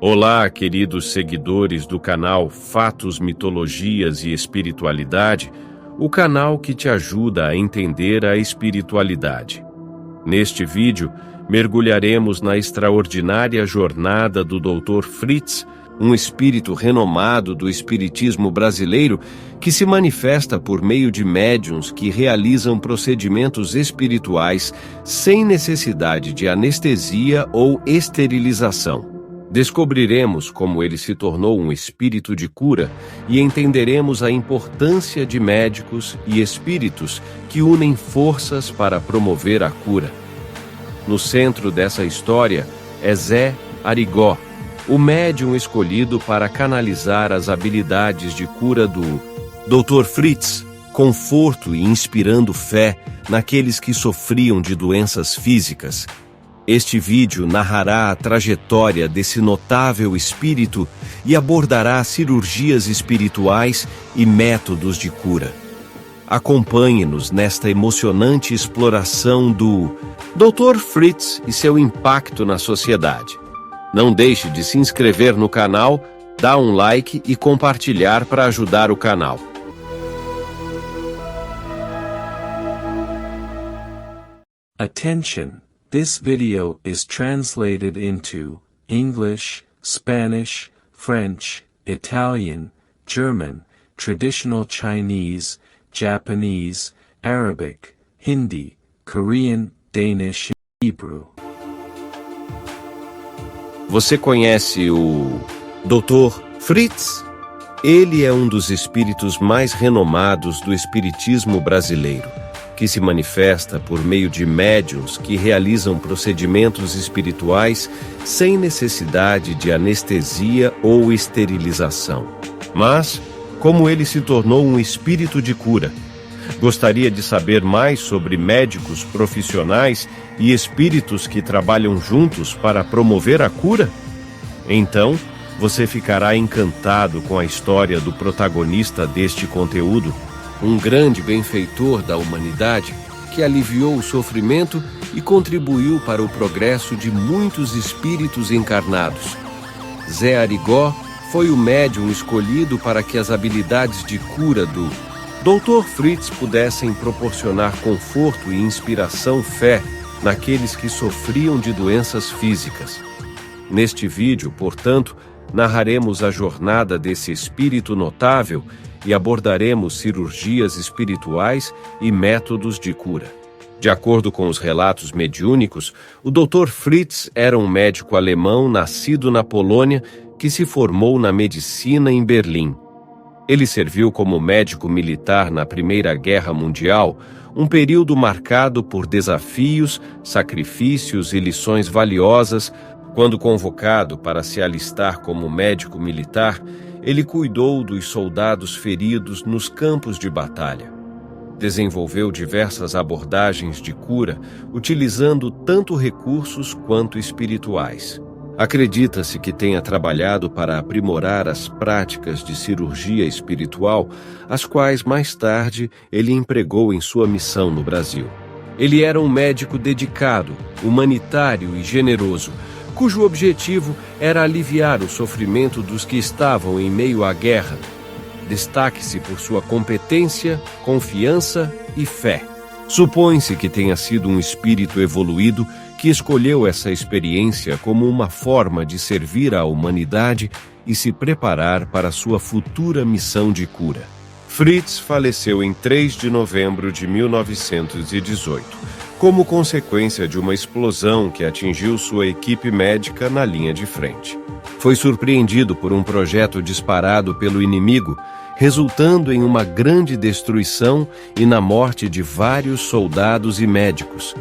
Olá, queridos seguidores do canal Fatos, Mitologias e Espiritualidade, o canal que te ajuda a entender a espiritualidade. Neste vídeo, mergulharemos na extraordinária jornada do Dr. Fritz, um espírito renomado do espiritismo brasileiro que se manifesta por meio de médiuns que realizam procedimentos espirituais sem necessidade de anestesia ou esterilização. Descobriremos como ele se tornou um espírito de cura e entenderemos a importância de médicos e espíritos que unem forças para promover a cura. No centro dessa história é Zé Arigó, o médium escolhido para canalizar as habilidades de cura do Dr. Fritz, conforto e inspirando fé naqueles que sofriam de doenças físicas. Este vídeo narrará a trajetória desse notável espírito e abordará cirurgias espirituais e métodos de cura. Acompanhe-nos nesta emocionante exploração do Dr. Fritz e seu impacto na sociedade. Não deixe de se inscrever no canal, dar um like e compartilhar para ajudar o canal. Attention! This video is translated into English, Spanish, French, Italian, German, Traditional Chinese, Japanese, Arabic, Hindi, Korean, Danish e Hebrew. Você conhece o Dr. Fritz? Ele é um dos espíritos mais renomados do espiritismo brasileiro, que se manifesta por meio de médiuns que realizam procedimentos espirituais sem necessidade de anestesia ou esterilização. Mas, como ele se tornou um espírito de cura? Gostaria de saber mais sobre médicos profissionais e espíritos que trabalham juntos para promover a cura? Então, você ficará encantado com a história do protagonista deste conteúdo, um grande benfeitor da humanidade que aliviou o sofrimento e contribuiu para o progresso de muitos espíritos encarnados. Zé Arigó foi o médium escolhido para que as habilidades de cura do Dr. Fritz pudessem proporcionar conforto e inspiração fé naqueles que sofriam de doenças físicas. Neste vídeo, portanto, narraremos a jornada desse espírito notável e abordaremos cirurgias espirituais e métodos de cura. De acordo com os relatos mediúnicos, o Dr. Fritz era um médico alemão nascido na Polônia que se formou na medicina em Berlim. Ele serviu como médico militar na Primeira Guerra Mundial, um período marcado por desafios, sacrifícios e lições valiosas. Quando convocado para se alistar como médico militar, ele cuidou dos soldados feridos nos campos de batalha. Desenvolveu diversas abordagens de cura, utilizando tanto recursos quanto espirituais. Acredita-se que tenha trabalhado para aprimorar as práticas de cirurgia espiritual, as quais mais tarde ele empregou em sua missão no Brasil. Ele era um médico dedicado, humanitário e generoso, cujo objetivo era aliviar o sofrimento dos que estavam em meio à guerra. Destaque-se por sua competência, confiança e fé. Supõe-se que tenha sido um espírito evoluído que escolheu essa experiência como uma forma de servir à humanidade e se preparar para sua futura missão de cura. Fritz faleceu em 3 de novembro de 1918. Como consequência de uma explosão que atingiu sua equipe médica na linha de frente. Foi surpreendido por um projeto disparado pelo inimigo, resultando em uma grande destruição e na morte de vários soldados e médicos.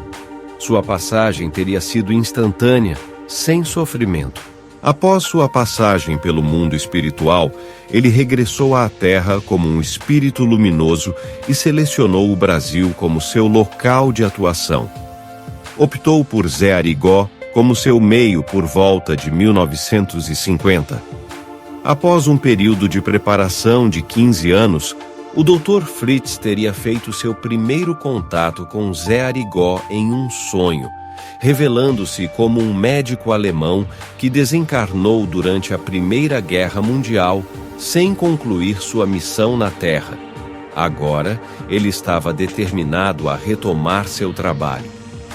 Sua passagem teria sido instantânea, sem sofrimento. Após sua passagem pelo mundo espiritual, ele regressou à Terra como um espírito luminoso e selecionou o Brasil como seu local de atuação. Optou por Zé Arigó como seu meio por volta de 1950. Após um período de preparação de 15 anos, o Dr. Fritz teria feito seu primeiro contato com Zé Arigó em um sonho, revelando-se como um médico alemão que desencarnou durante a Primeira Guerra Mundial sem concluir sua missão na Terra. Agora, ele estava determinado a retomar seu trabalho.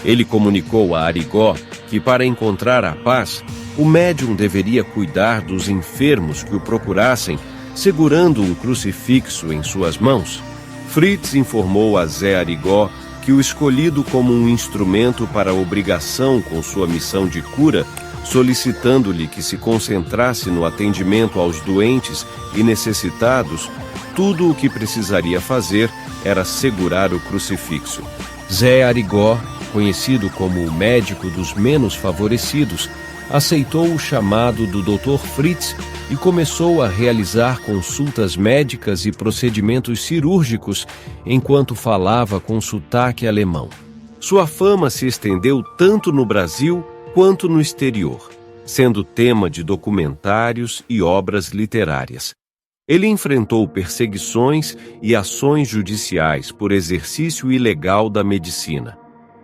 Ele comunicou a Arigó que, para encontrar a paz, o médium deveria cuidar dos enfermos que o procurassem, segurando um crucifixo em suas mãos. Fritz informou a Zé Arigó que o escolhido como um instrumento para a obrigação com sua missão de cura, solicitando-lhe que se concentrasse no atendimento aos doentes e necessitados, tudo o que precisaria fazer era segurar o crucifixo. Zé Arigó, conhecido como o médico dos menos favorecidos, aceitou o chamado do Dr. Fritz e começou a realizar consultas médicas e procedimentos cirúrgicos enquanto falava com sotaque alemão. Sua fama se estendeu tanto no Brasil quanto no exterior, sendo tema de documentários e obras literárias. Ele enfrentou perseguições e ações judiciais por exercício ilegal da medicina.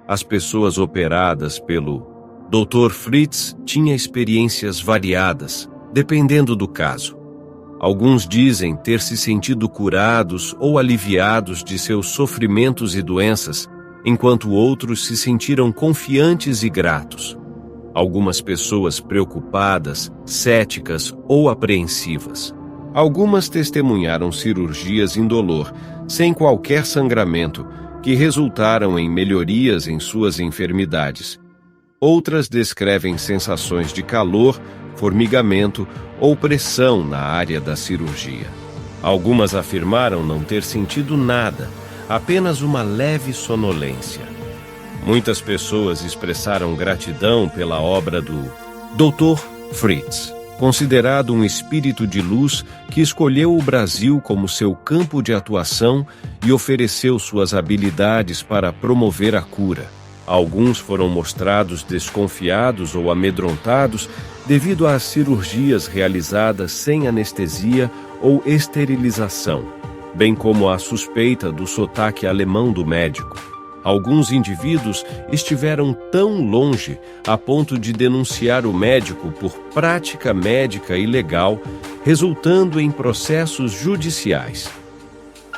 As pessoas operadas pelo Dr. Fritz tinham experiências variadas, dependendo do caso. Alguns dizem ter se sentido curados ou aliviados de seus sofrimentos e doenças, enquanto outros se sentiram confiantes e gratos. Algumas pessoas preocupadas, céticas ou apreensivas. Algumas testemunharam cirurgias indolor, sem qualquer sangramento, que resultaram em melhorias em suas enfermidades. Outras descrevem sensações de calor, formigamento ou pressão na área da cirurgia. Algumas afirmaram não ter sentido nada, apenas uma leve sonolência. Muitas pessoas expressaram gratidão pela obra do Dr. Fritz, considerado um espírito de luz que escolheu o Brasil como seu campo de atuação e ofereceu suas habilidades para promover a cura. Alguns foram mostrados desconfiados ou amedrontados devido às cirurgias realizadas sem anestesia ou esterilização, bem como à suspeita do sotaque alemão do médico. Alguns indivíduos estiveram tão longe a ponto de denunciar o médico por prática médica ilegal, resultando em processos judiciais.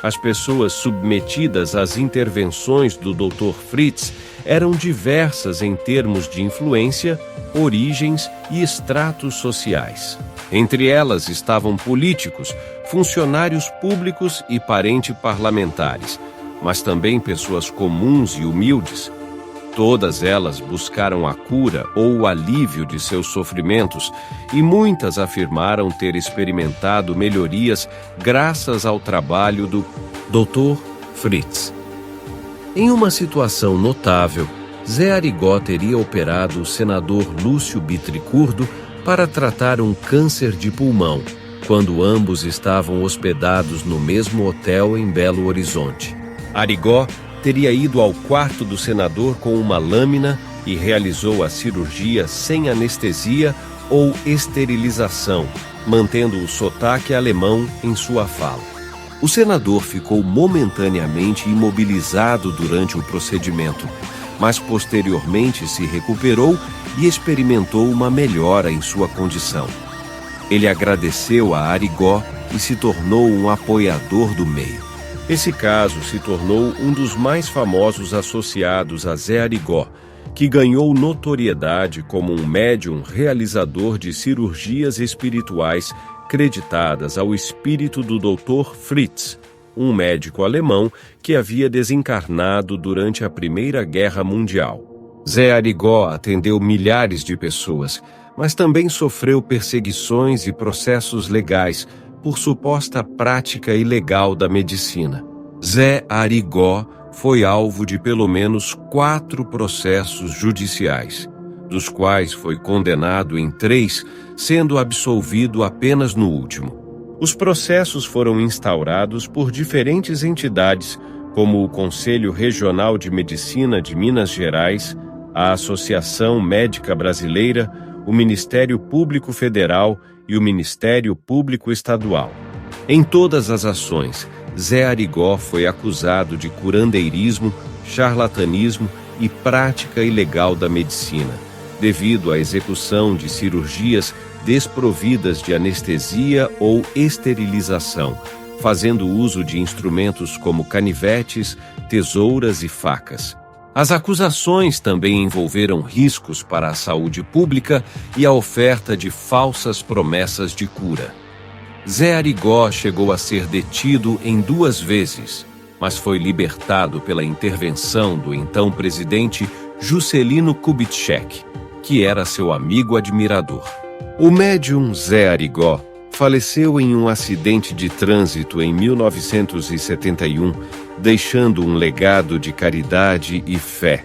As pessoas submetidas às intervenções do Dr. Fritz eram diversas em termos de influência, origens e estratos sociais. Entre elas estavam políticos, funcionários públicos e parentes parlamentares, mas também pessoas comuns e humildes. Todas elas buscaram a cura ou o alívio de seus sofrimentos e muitas afirmaram ter experimentado melhorias graças ao trabalho do Dr. Fritz. Em uma situação notável, Zé Arigó teria operado o senador Lúcio Bitricurdo para tratar um câncer de pulmão, quando ambos estavam hospedados no mesmo hotel em Belo Horizonte. Arigó teria ido ao quarto do senador com uma lâmina e realizou a cirurgia sem anestesia ou esterilização, mantendo o sotaque alemão em sua fala. O senador ficou momentaneamente imobilizado durante o procedimento, mas posteriormente se recuperou e experimentou uma melhora em sua condição. Ele agradeceu a Arigó e se tornou um apoiador do meio. Esse caso se tornou um dos mais famosos associados a Zé Arigó, que ganhou notoriedade como um médium realizador de cirurgias espirituais creditadas ao espírito do Dr. Fritz, um médico alemão que havia desencarnado durante a Primeira Guerra Mundial. Zé Arigó atendeu milhares de pessoas, mas também sofreu perseguições e processos legais por suposta prática ilegal da medicina. Zé Arigó foi alvo de pelo menos 4 processos judiciais, dos quais foi condenado em 3, sendo absolvido apenas no último. Os processos foram instaurados por diferentes entidades, como o Conselho Regional de Medicina de Minas Gerais, a Associação Médica Brasileira, o Ministério Público Federal e o Ministério Público Estadual. Em todas as ações, Zé Arigó foi acusado de curandeirismo, charlatanismo e prática ilegal da medicina, devido à execução de cirurgias desprovidas de anestesia ou esterilização, fazendo uso de instrumentos como canivetes, tesouras e facas. As acusações também envolveram riscos para a saúde pública e a oferta de falsas promessas de cura. Zé Arigó chegou a ser detido em 2 vezes, mas foi libertado pela intervenção do então presidente Juscelino Kubitschek, que era seu amigo admirador. O médium Zé Arigó faleceu em um acidente de trânsito em 1971, deixando um legado de caridade e fé,